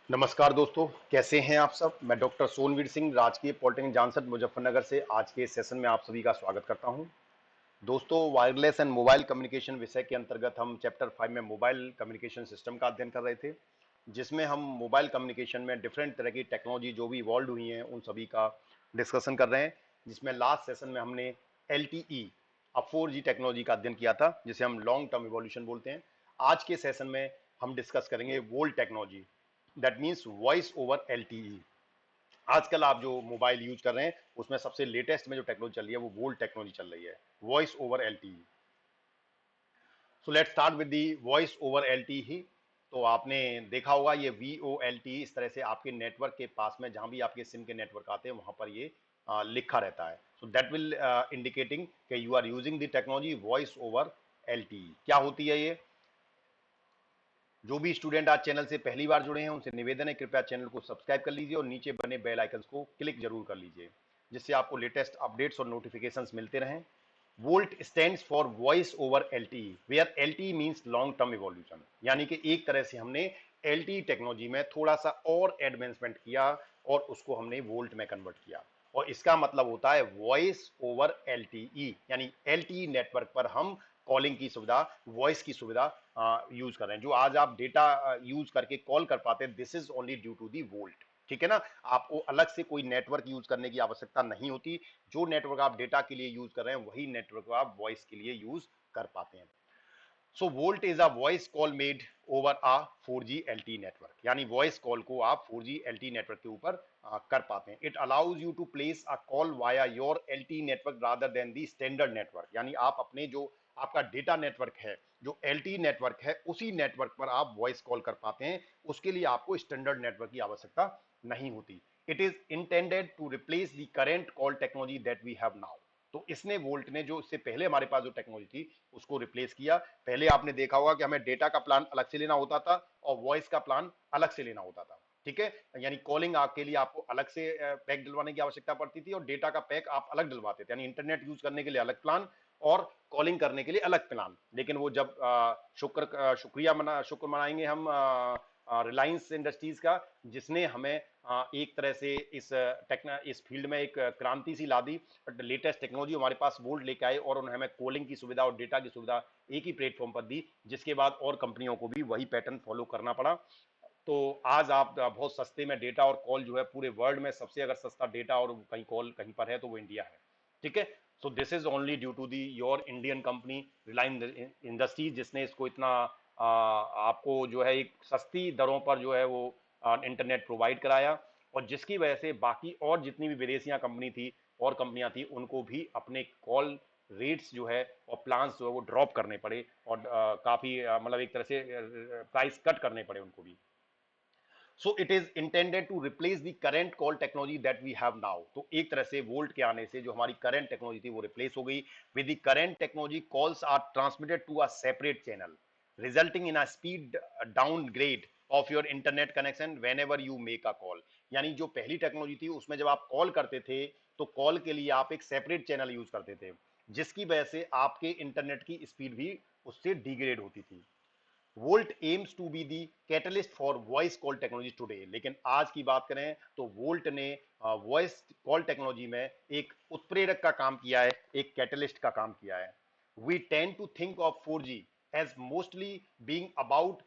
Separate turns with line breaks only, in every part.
नमस्कार दोस्तों, कैसे हैं आप सब। मैं डॉक्टर सोनवीर सिंह राजकीय पॉलिटेक्निक जानसठ मुजफ्फरनगर से आज के सेशन में आप सभी का स्वागत करता हूं। दोस्तों, वायरलेस एंड मोबाइल कम्युनिकेशन विषय के अंतर्गत हम चैप्टर 5 में मोबाइल कम्युनिकेशन सिस्टम का अध्ययन कर रहे थे, जिसमें हम मोबाइल कम्युनिकेशन में डिफरेंट तरह की टेक्नोलॉजी जो भी इवॉल्व हुई हैं उन सभी का डिस्कशन कर रहे हैं। जिसमें लास्ट सेशन में हमने LTE अब 4G टेक्नोलॉजी का अध्ययन किया था, जिसे हम लॉन्ग टर्म इवोल्यूशन बोलते हैं। आज के सेशन में हम डिस्कस करेंगे volt technology, that means voice over LTE। आजकल आप जो मोबाइल यूज कर रहे हैं उसमें सबसे लेटेस्ट में जो टेक्नोलॉजी चल रही है वो वोल्ट टेक्नोलॉजी चल रही है, voice over LTE। So let's start with the voice over LTE। तो आपने देखा होगा ये VoLTE इस तरह से आपके नेटवर्क के पास में जहां भी आपके सिम के नेटवर्क आते हैं वहां पर ये लिखा रहता है। सो दैट विल इंडिकेटिंग कि you are using the technology voice over LTE। क्या होती है ये? जो भी स्टूडेंट आज चैनल से पहली बार जुड़े हैं उनसे निवेदन है, कृपया चैनल को सब्सक्राइब कर लीजिए और नीचे बने बेल आइकन्स को क्लिक जरूर कर लीजिए, जिससे आपको लेटेस्ट अपडेट्स और नोटिफिकेशंस मिलते रहें। VoLTE stands for voice over LTE, where LTE means long term evolution. यानी कि एक तरह से हमने LTE टेक्नोलॉजी में थोड़ा सा और एडवांसमेंट किया और उसको हमने वोल्ट में कन्वर्ट किया। और इसका मतलब होता है वॉइस ओवर LTE, यानी LTE नेटवर्क पर हम कॉलिंग की सुविधा, वॉइस की सुविधा यूज कर रहे हैं। जो आज आप डेटा यूज करके कॉल कर पाते हैं, this is only due to the VoLTE. ठीक है ना। आपको अलग से कोई नेटवर्क यूज करने की आवश्यकता नहीं होती। जो नेटवर्क आप डेटा के लिए यूज कर रहे हैं वही नेटवर्क आप वॉइस के लिए यूज कर पाते हैं। So VoLTE is a voice call made over a 4G LTE network, यानी वॉइस कॉल को आप 4G LTE नेटवर्क के ऊपर कर पाते हैं। It allows you to place a call via your LTE network rather than the standard network, यानी आप अपने जो आपका डेटा नेटवर्क है, जो LTE नेटवर्क है, उसी नेटवर्क पर आप वॉइस कॉल कर पाते हैं। उसके लिए आपको स्टैंडर्ड नेटवर्क की आवश्यकता नहीं होती। It is intended to replace the current call technology that we have now. तो इसने वोल्ट ने जो इससे पहले हमारे पास जो टेक्नोलॉजी थी उसको रिप्लेस किया। पहले आपने देखा होगा कि हमें डेटा का प्लान अलग से लेना होता था और वॉइस का प्लान अलग से लेना होता था। ठीक है, यानी कॉलिंग के लिए आपको अलग से पैक डलवाने की आवश्यकता पड़ती थी और डेटा का पैक आप अलग डलवाते थे, यानी इंटरनेट यूज करने के लिए अलग प्लान और कॉलिंग करने के लिए अलग प्लान। लेकिन वो जब शुक्र मनाएंगे हम रिलायंस इंडस्ट्रीज का, जिसने हमें एक तरह से इस फील्ड में एक क्रांति सी ला दी। लेटेस्ट टेक्नोलॉजी हमारे पास वोल्ट लेके आए और उन्होंने हमें कॉलिंग की सुविधा और डेटा की सुविधा एक ही प्लेटफॉर्म पर दी, जिसके बाद और कंपनियों को भी वही पैटर्न फॉलो करना पड़ा। तो आज आप बहुत सस्ते में डेटा और कॉल जो है, पूरे वर्ल्ड में सबसे अगर सस्ता डेटा और कहीं कॉल कहीं पर है तो वो इंडिया है। ठीक है। So this is only due to the your Indian company Reliance Industries, जिसने इसको इतना आपको जो है एक सस्ती दरों पर जो है वो इंटरनेट प्रोवाइड कराया, और जिसकी वजह से बाकी और जितनी भी विदेशियां कंपनी थी और कंपनियां थी उनको भी अपने कॉल रेट्स जो है और प्लान्स जो है वो ड्रॉप करने पड़े और काफी मतलब एक तरह से प्राइस कट करने पड़े उनको भी। So it is intended to replace the current call technology that we have now. तो एक तरह से वोल्ट के आने से जो हमारी करेंट टेक्नोलॉजी थी वो रिप्लेस हो गई। With the current technology calls are transmitted to a separate channel, resulting in a speed downgrade of your internet connection whenever you make a call. यानी जो पहली टेक्नोलॉजी थी उसमें जब आप कॉल करते थे तो कॉल के लिए आप एक सेपरेट चैनल यूज करते थे, जिसकी वजह से आपके इंटरनेट की स्पीड भी उससे डिग्रेड होती थी। VoLTE aims to be the catalyst for voice call technology today. लेकिन आज की बात करें तो वोल्ट ने वॉइस कॉल टेक्नोलॉजी में एक उत्प्रेरक का काम किया है, एक कैटलिस्ट का काम किया है। We tend to think of 4G as mostly being about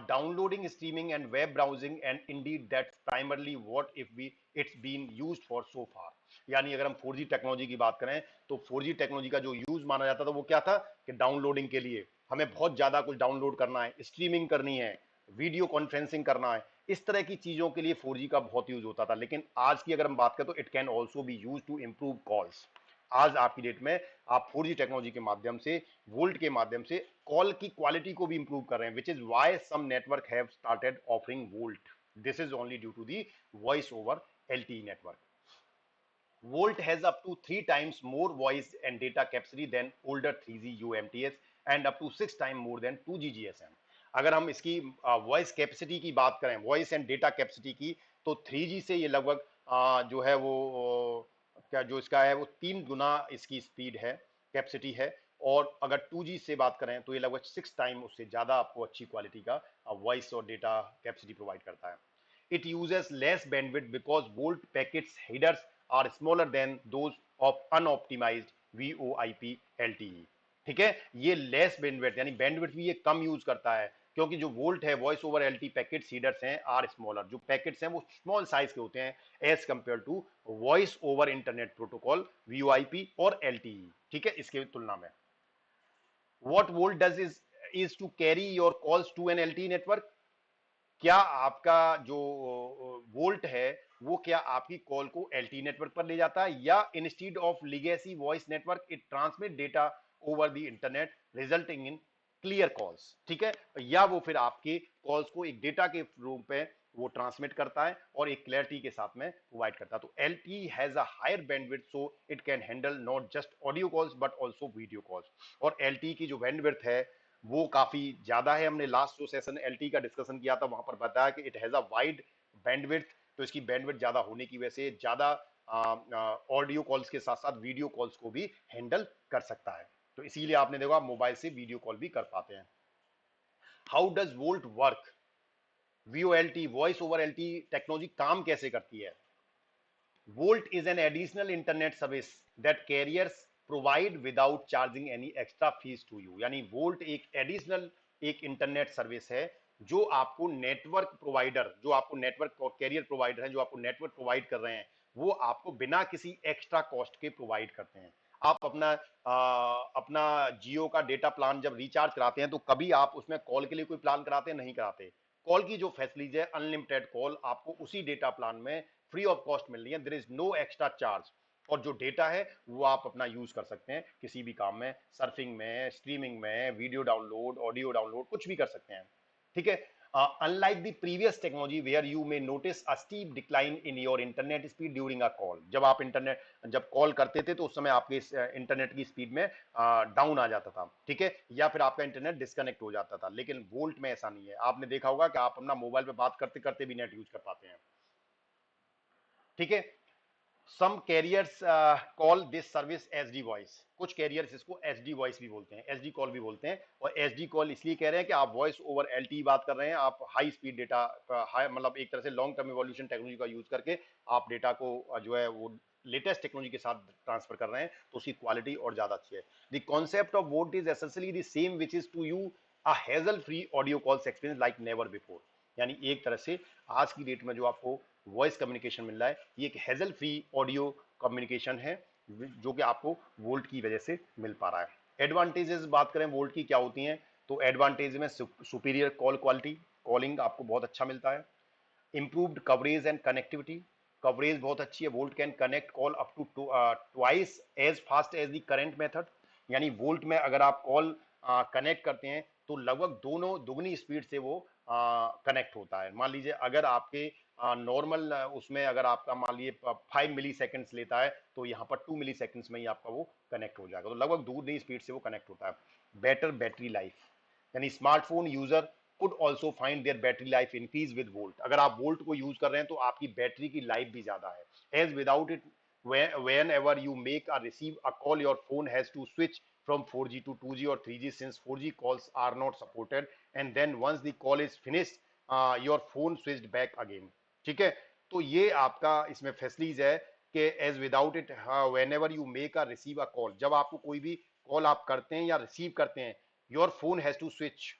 downloading, streaming and web browsing, and indeed that's primarily what if we it's been used for so far। यानी अगर हम 4G टेक्नोलॉजी की बात करें तो 4G टेक्नोलॉजी का जो use माना जाता था वो क्या था कि डाउनलोडिंग के लिए हमें बहुत ज्यादा कुछ डाउनलोड करना है, स्ट्रीमिंग करनी है, वीडियो कॉन्फ्रेंसिंग करना है, इस तरह की चीजों के लिए 4G का बहुत यूज होता था। लेकिन आज की अगर हम बात करें तो it can also be use to improve calls. आज आपकी डेट में आप 4G टेक्नोलॉजी के माध्यम से, वोल्ट के माध्यम से कॉल की क्वालिटी को भी इंप्रूव कर रहे हैं, which is why some network have started offering VoLTE. This is only due to the voice over LTE network. Volt has up to 3 times more voice and data capacity than older 3G UMTS and up to 6 times more than 2G GSM। अगर हम इसकी voice capacity की बात करें, voice and data capacity की, तो 3G से ये लगभग जो है वो क्या जो इसका है वो 3 गुना इसकी स्पीड है, कैपेसिटी है। और अगर 2G से बात करें तो ये लगभग 6 टाइम उससे ज़्यादा आपको अच्छी क्वालिटी का वॉइस और डेटा कैपेसिटी प्रोवाइड करता है। It uses less bandwidth because VoLTE packets headers are smaller than those of unoptimized VoIP LTE. ठीक है, ये लेस बैंडविड्थ यानी बैंडविड्थ भी ये कम यूज करता है, क्योंकि जो वोल्ट है वॉइस ओवर एलटी पैकेट सीडर्स हैं आर स्मॉलर, जो पैकेट्स हैं वो स्मॉल साइज के होते हैं as compare to voice over internet protocol VoIP और एलटीई। ठीक है, इसके तुलना में what VoLTE does is to carry your calls to an LTE network. क्या आपका जो वोल्ट है वो क्या आपकी कॉल को एलटी नेटवर्क पर ले जाता है, या instead of legacy voice network it transmit data over the internet resulting in clear calls. ठीक है, या वो फिर आपके कॉल्स को एक डेटा के रूप में वो ट्रांसमिट करता है और एक क्लैरिटी के साथ में प्रोवाइड करता है। तो LTE has a higher bandwidth so it can handle not just audio calls but also video calls. और एलटी की जो बैंडविड्थ है वो काफी ज्यादा है। हमने लास्ट जो सेशन एलटी का डिस्कशन किया था वहां पर बताया कि it has a wide bandwidth, तो इसकी बैंडविड्थ ज्यादा होने की वजह से ज्यादा ऑडियो कॉल्स के साथ साथ वीडियो कॉल्स को भी हैंडल कर सकता है। तो इसीलिए आपने देखा मोबाइल से वीडियो कॉल भी कर पाते हैं। How does VoLTE work, VOLT voice over LT technology काम कैसे करती है। Volt is an additional internet service that carriers provide without charging any extra fees to you। यानी Volt एक एडिशनल एक इंटरनेट सर्विस है जो आपको नेटवर्क प्रोवाइडर, जो आपको नेटवर्क कैरियर प्रोवाइडर है, जो आपको नेटवर्क प्रोवाइड कर रहे हैं, वो आपको बिना किसी एक्स्ट्रा कॉस्ट के प्रोवाइड करते हैं। आप अपना जियो का डेटा प्लान जब रिचार्ज कराते हैं तो कभी आप उसमें कॉल के लिए कोई प्लान कराते हैं, नहीं कराते। कॉल की जो फैसिलिटी है अनलिमिटेड कॉल आपको उसी डेटा प्लान में फ्री ऑफ कॉस्ट मिल रही है, there is no extra charge. और जो डेटा है वो आप अपना यूज कर सकते हैं किसी भी काम में, सर्फिंग में, स्ट्रीमिंग में, वीडियो डाउनलोड, ऑडियो डाउनलोड, कुछ भी कर सकते हैं। ठीक है, unlike the previous technology where you may notice a steep decline in your internet speed during a call. जब आप इंटरनेट जब कॉल करते थे तो उस समय आपके इंटरनेट की स्पीड में डाउन आ जाता था। ठीक है, या फिर आपका इंटरनेट डिस्कनेक्ट हो जाता था, लेकिन वोल्ट में ऐसा नहीं है। आपने देखा होगा कि आप अपना मोबाइल पे बात करते करते भी नेट यूज कर पाते हैं। ठीक है, some carriers call this service SD voice. कुछ कैरियर्स इसको एसडी वॉइस भी बोलते हैं, एसडी कॉल भी बोलते हैं। और एसडी कॉल इसलिए कह रहे हैं कि आप वॉइस ओवर एलटी बात कर रहे हैं, आप हाई स्पीड डेटा, हाई मतलब एक तरह से लॉन्ग टर्म इवोल्यूशन टेक्नोलॉजी का यूज करके आप डेटा को जो है वो लेटेस्ट टेक्नोलॉजी के साथ ट्रांसफर कर रहे हैं, तो उसकी क्वालिटी और ज्यादा अच्छी है। The concept of VoLTE is essentially the same which is to you a hassle free audio calls experience like never before. यानी एक तरह से आज की डेट में जो आपको वॉइस कम्युनिकेशन मिल रहा है ये एक हेजल फ्री ऑडियो कम्युनिकेशन है जो कि आपको वोल्ट की वजह से मिल पा रहा है। एडवांटेजेस बात करें वोल्ट की क्या होती हैं, तो एडवांटेज में सुपीरियर कॉल क्वालिटी, कॉलिंग आपको बहुत अच्छा मिलता है। Improved coverage and connectivity, coverage बहुत अच्छी है। VoLTE can connect call up to twice as fast as the current method. यानी वोल्ट में अगर आप कॉल कनेक्ट करते हैं तो लगभग दोनों दुगनी स्पीड से वो कनेक्ट होता है। मान लीजिए अगर आपके नॉर्मल उसमें अगर आपका मान लीजिए 5 मिली सेकेंड्स लेता है तो यहाँ पर 2 मिली सेकेंड्स में ही आपका वो कनेक्ट हो जाएगा, तो लगभग दुगनी स्पीड से वो कनेक्ट होता है। बेटर बैटरी लाइफ, यानी smartphone user could also find their battery life increase with volt। अगर आप वोल्ट को यूज कर रहे हैं तो आपकी बैटरी की लाइफ भी ज्यादा है। as without it whenever you make or receive a call your phone has to switch from 4G to 2G or 3G since 4G calls are not supported and then once the call is finished your phone switched back again। ठीक है, तो ये आपका इसमें facilities है कि as without it whenever you make or receive a call, जब आपको कोई भी कॉल आप करते हैं या रिसीव करते हैं your phone has to switch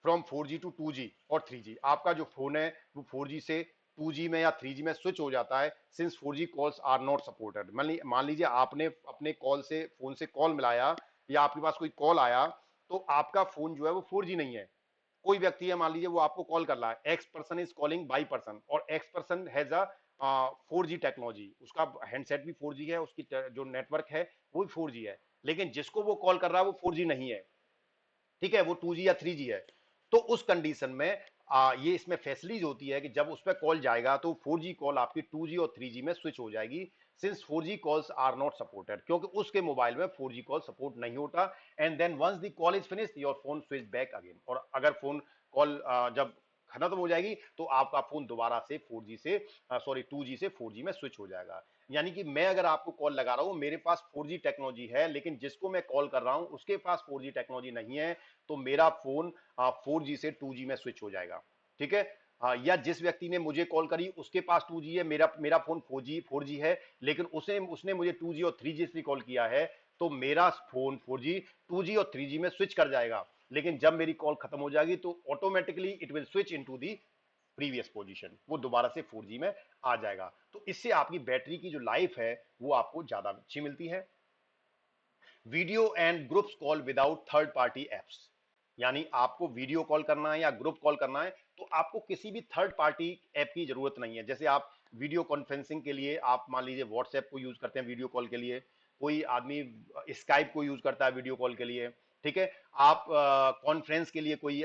from 4G to 2G और 3G। आपका जो फोन है वो 4G से 2G में या 3G में स्विच हो जाता है since 4G calls are not supported. मान लीजिए आपने अपने कॉल से फोन से कॉल मिलाया या आपके पास कोई कॉल आया तो आपका फोन जो है वो 4G नहीं है। कोई व्यक्ति है मान लीजिए वो आपको कॉल कर रहा है, X person is calling Y person और X person has a 4G technology, उसका हैंडसेट भी 4G है, उसकी जो नेटवर्क है वो भी 4G है, लेकिन जिसको वो कॉल कर रहा है वो 4G नहीं है। ठीक है, वो 2G या 3G है। तो उस कंडीशन में ये इसमें फैसिलिटीज होती है कि जब उस पर कॉल जाएगा तो 4G कॉल आपकी 2G और 3G में स्विच हो जाएगी since 4G calls are not supported, क्योंकि उसके मोबाइल में 4G कॉल सपोर्ट नहीं होता। And then once the call is finished your phone switch back again. और अगर फोन कॉल जब खत्म हो जाएगी तो आपका फोन दोबारा से 4G से 2G से 4G में स्विच हो जाएगा। यानी कि मैं अगर आपको कॉल लगा रहा हूं मेरे पास 4G टेक्नोलॉजी है लेकिन जिसको मैं कॉल कर रहा हूं उसके पास 4G टेक्नोलॉजी नहीं है, तो मेरा फोन 4G से 2G में स्विच हो जाएगा। ठीक है, या जिस व्यक्ति ने मुझे कॉल करी उसके पास 2G है, मेरा मेरा फोन 4G है, लेकिन उसे उसने मुझे 2G और 3G से कॉल किया है, तो मेरा फोन 4G 2G और 3G में स्विच कर जाएगा, लेकिन जब मेरी कॉल खत्म हो जाएगी तो automatically it will switch into the previous position, वो दोबारा से 4G में आ जाएगा। तो इससे आपकी बैटरी की जो लाइफ है वो आपको ज्यादा अच्छी मिलती है। Video and groups call without third party apps, यानी आपको वीडियो कॉल करना है या ग्रुप कॉल करना है तो आपको किसी भी थर्ड पार्टी ऐप की जरूरत नहीं है। जैसे आप वीडियो कॉन्फ्रेंसिंग के लिए आप मान लीजिए व्हाट्सएप को यूज करते हैं वीडियो कॉल के लिए, कोई आदमी स्काइप को यूज करता है वीडियो कॉल के लिए, ठीक है, आप कॉन्फ्रेंस के लिए कोई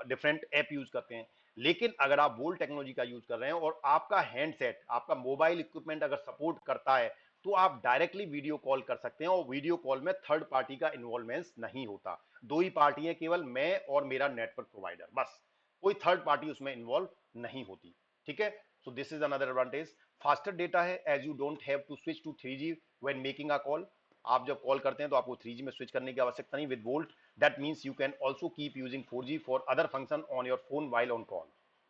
डिफरेंट ऐप यूज करते हैं। लेकिन अगर आप वोल्ट टेक्नोलॉजी का यूज कर रहे हैं और आपका हैंडसेट, आपका मोबाइल इक्विपमेंट अगर सपोर्ट करता है, तो आप डायरेक्टली वीडियो कॉल कर सकते हैं और वीडियो कॉल में थर्ड पार्टी का इन्वॉल्वमेंट नहीं होता। दो ही पार्टी है, केवल मैं और मेरा नेटवर्क प्रोवाइडर, बस, कोई थर्ड पार्टी उसमें इन्वॉल्व नहीं होती। ठीक है, so this is another advantage. Faster data है, as you don't have to switch to 3G when making a call. आप जब कॉल करते हैं तो आपको 3G में स्विच करने की आवश्यकता नहीं। With volt that means you can also keep using 4G for other function on your phone while on call.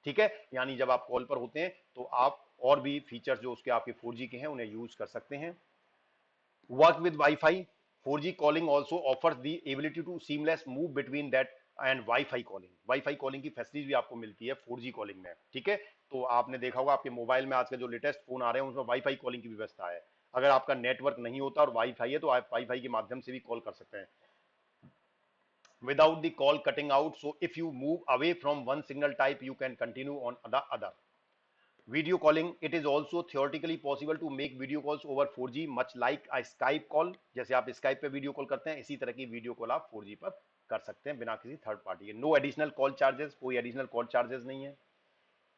ठीक है, यानी जब आप कॉल पर होते हैं तो आप और भी फीचर्स जो उसके आपके 4G के हैं उन्हें यूज कर सकते हैं। Work with Wi-Fi. 4G calling also offers the ability to seamless move between that and Wi-Fi calling. Wi-Fi calling की फैसिलिटी भी आपको मिलती है 4G कॉलिंग में। ठीक है, तो आपने देखा होगा आपके मोबाइल में आज के जो लेटेस्ट फोन आ रहे हैं उसमें वाईफाई कॉलिंग की व्यवस्था है। अगर आपका नेटवर्क नहीं होता और वाईफाई है तो आप वाईफाई के माध्यम से भी कॉल कर सकते हैं without the call cutting out. So if you move away from one signal type, you can continue on the other. Video calling, it is also theoretically possible to make video calls over 4G much like a Skype call. जैसे आप Skype पे video call करते हैं, इसी तरह की video call आप 4G पर कर सकते हैं बिना किसी थर्ड पार्टी के। नो एडिशनल कॉल चार्जेस, कोई एडिशनल कॉल चार्जेस नहीं है।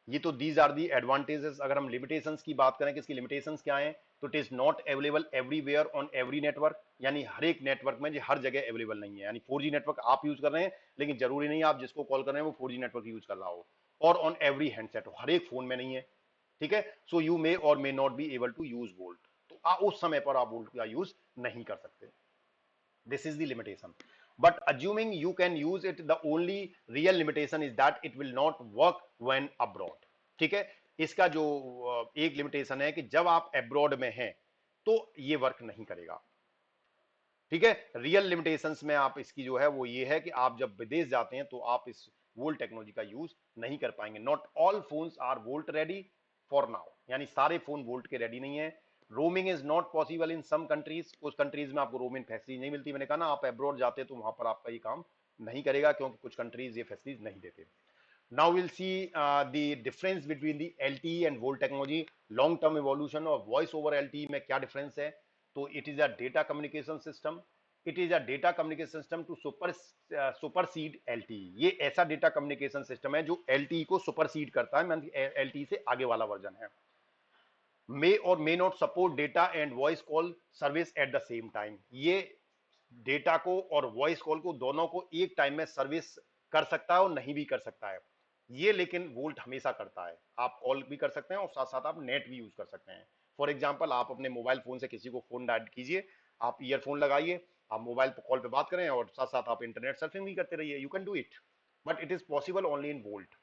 ये तो दीज आर दी एडवांटेजेस। अगर हम लिमिटेशंस की बात करें कि इसकी लिमिटेशंस क्या हैं, तो it is not available everywhere on every network, यानी हर एक नेटवर्क में ये हर जगह अवेलेबल नहीं है। यानी 4G नेटवर्क आप यूज कर रहे हैं, लेकिन जरूरी नहीं आप जिसको कॉल कर रहे हैं वो 4G नेटवर्क यूज कर रहा हो, और ऑन एवरी हैंडसेट हो, हर एक फोन में नहीं है। ठीक है, सो यू मे और may not be able to use VoLTE, तो उस समय पर आप वोल्ट का यूज नहीं कर सकते। This is the limitation. But assuming you can use it, the only real limitation is that it will not work when abroad. ठीक है, इसका जो एक लिमिटेशन है कि जब आप अब्रॉड में हैं तो ये वर्क नहीं करेगा। ठीक है, रियल लिमिटेशंस में आप इसकी जो है वो ये है कि आप जब विदेश जाते हैं तो आप इस वोल्ट टेक्नोलॉजी का यूज नहीं कर पाएंगे। Not all phones are VoLTE ready for now, यानी सारे फोन वोल्ट के रेडी नहीं है। Roaming is not possible in some countries, कुछ कंट्रीज में आपको रोमिंग फैसिलिटी नहीं मिलती। मैंने कहा ना, आप अब्रॉड जाते तो वहां पर आपका ये काम नहीं करेगा, क्योंकि कुछ कंट्रीज ये फैसिलिटीज नहीं देते। Now we'll see the difference between the LTE and VoLTE technology, long term evolution of voice over LTE में क्या difference है। तो it is a data communication system, it is a data communication system to supersede LTE। ये ऐसा data communication system है जो LTE को supersede करता है, मतलब LTE से आगे वाला वर्जन है। may और may not support data and voice call service at the same time। ये डेटा को और वॉइस कॉल को दोनों को एक टाइम में सर्विस कर सकता है और नहीं भी कर सकता है। ये लेकिन वोल्ट हमेशा करता है। आप कॉल भी कर सकते हैं और साथ साथ आप नेट भी यूज कर सकते हैं। फॉर एग्जांपल, आप अपने मोबाइल फोन से किसी को फोन डायल कीजिए, आप ईयरफोन लगाइए, आप मोबाइल पर कॉल पे बात करें और साथ साथ आप इंटरनेट सर्फिंग भी करते रहिए। You can do it, but it is possible only in volt.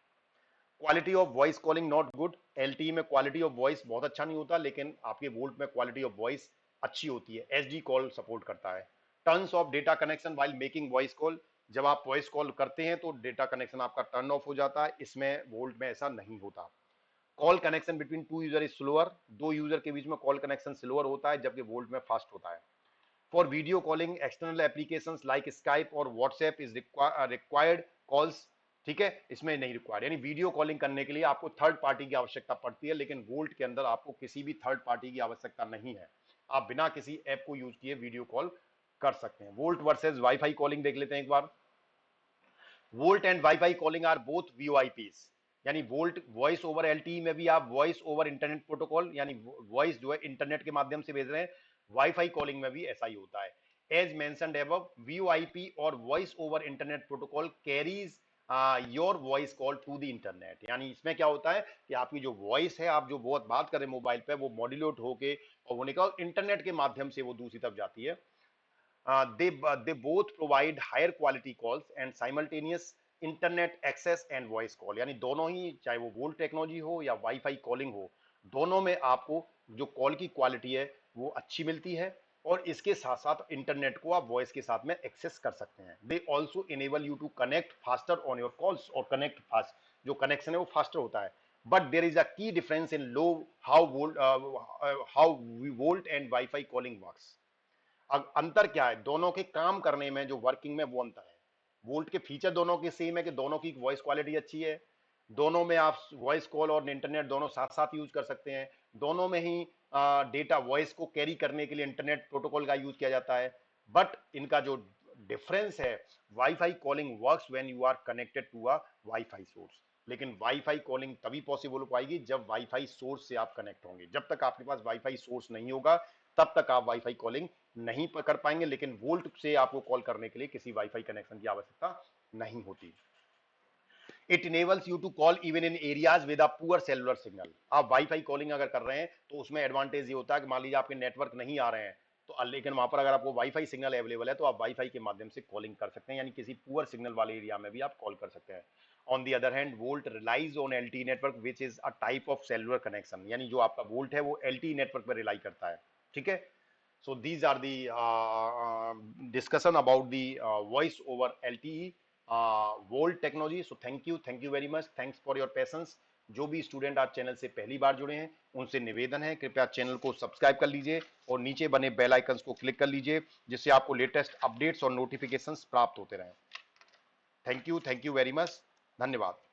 Quality of voice calling not good. LTE में क्वालिटी ऑफ वॉइस बहुत अच्छा नहीं होता, लेकिन आपके वोल्ट में क्वालिटी ऑफ वॉइस अच्छी होती है। एसडी कॉल सपोर्ट करता है। Turns of data connection while making voice call, जब आप वॉइस कॉल करते हैं तो डेटा कनेक्शन आपका टर्न ऑफ हो जाता है, इसमें वोल्ट में ऐसा नहीं होता। Call connection between two user is slower, दो यूजर के बीच में कॉल कनेक्शन स्लोअर होता है, जबकि वोल्ट में फास्ट होता है। For video calling external applications like Skype और व्हाट्सएप इज रिक्वायर्ड कॉल्स। ठीक है, इसमें नहीं रिक्वायर्ड, यानी वीडियो कॉलिंग करने के लिए आपको थर्ड पार्टी की आवश्यकता पड़ती है, लेकिन वोल्ट के अंदर आपको किसी भी थर्ड पार्टी की आवश्यकता नहीं है। आप बिना किसी ऐप को यूज किए वीडियो कॉल कर सकते हैं। वोल्ट वर्सेस वाईफाई कॉलिंग देख लेते हैं एक बार। VoLTE and WiFi calling are both VoIPs, यानी वोल्ट वॉइस ओवर एलटीई में भी आप वॉइस ओवर इंटरनेट प्रोटोकॉल, यानी वॉइस जो है इंटरनेट के माध्यम से भेज रहे हैं। वाईफाई कॉलिंग में भी ऐसा ही होता है। एज मेंशन्ड अबव, वीओआईपी और voice over internet protocol carries your voice call to the internet. यानी इसमें क्या होता है कि आपकी जो वॉइस है, आप जो बहुत बात करें मोबाइल पे, वो मॉड्यूलेट होके और वो निकल इंटरनेट के माध्यम से वो दूसरी तरफ जाती है। They both provide higher quality calls and simultaneous internet access and voice call, यानी दोनों ही, चाहे वो वोल्ट टेक्नोलॉजी हो या वाईफाई कॉलिंग हो, दोनों में आपको जो कॉल की क्वालिटी है वो अच्छी मिलती है, और इसके साथ साथ इंटरनेट को आप वॉइस के साथ में एक्सेस कर सकते हैं। They also enable you to connect faster on your calls, और कनेक्ट फास्ट, जो कनेक्शन है वो फास्टर होता है। बट देर इज अ की difference in low how volt and WiFi calling works. अब अंतर क्या है दोनों के काम करने में, जो वर्किंग में, वो अंतर है। वोल्ट के फीचर दोनों के सेम है कि दोनों की वॉइस क्वालिटी अच्छी है, दोनों में आप वॉइस कॉल और इंटरनेट दोनों साथ साथ यूज कर सकते हैं, दोनों में ही डेटा वॉइस को कैरी करने के लिए इंटरनेट प्रोटोकॉल का यूज किया जाता है। बट इनका जो डिफरेंस है, Wi-Fi calling works when you are connected to a Wi-Fi source, लेकिन वाईफाई कॉलिंग तभी पॉसिबल हो पाएगी जब वाईफाई सोर्स से आप कनेक्ट होंगे। जब तक आपके पास वाईफाई सोर्स नहीं होगा तब तक आप वाईफाई कॉलिंग नहीं कर पाएंगे, लेकिन वोल्ट से आपको कॉल करने के लिए किसी वाईफाई कनेक्शन की आवश्यकता नहीं होती। It enables you to call even in areas with a poor cellular signal. आप वाईफाई कॉलिंग अगर कर रहे हैं तो उसमें एडवांटेज ये होता है कि मान लीजिए आपके नेटवर्क नहीं आ रहे हैं, तो लेकिन वहां पर अगर आपको वाईफाई सिग्नल अवेलेबल है तो आप वाईफाई के माध्यम से कॉलिंग कर सकते हैं, यानी किसी पुअर सिग्नल वाले एरिया में भी आप कॉल कर सकते हैं। On the other hand, VoLTE relies on LTE network which is a type of cellular connection, यानी जो आपका वोल्ट है वो एलटी नेटवर्क पर रिलाई करता है। ठीक है, so these are the discussion about the voice over LTE volt technology. So thank you very much, thanks for your patience. जो भी स्टूडेंट आज चैनल से पहली बार जुड़े हैं उनसे निवेदन है कृपया चैनल को सब्सक्राइब कर लीजिए और नीचे बने बेल आइकन्स को क्लिक कर लीजिए, जिससे आपको लेटेस्ट अपडेट्स और नोटिफिकेशंस प्राप्त होते रहें। थैंक यू वेरी मच, धन्यवाद।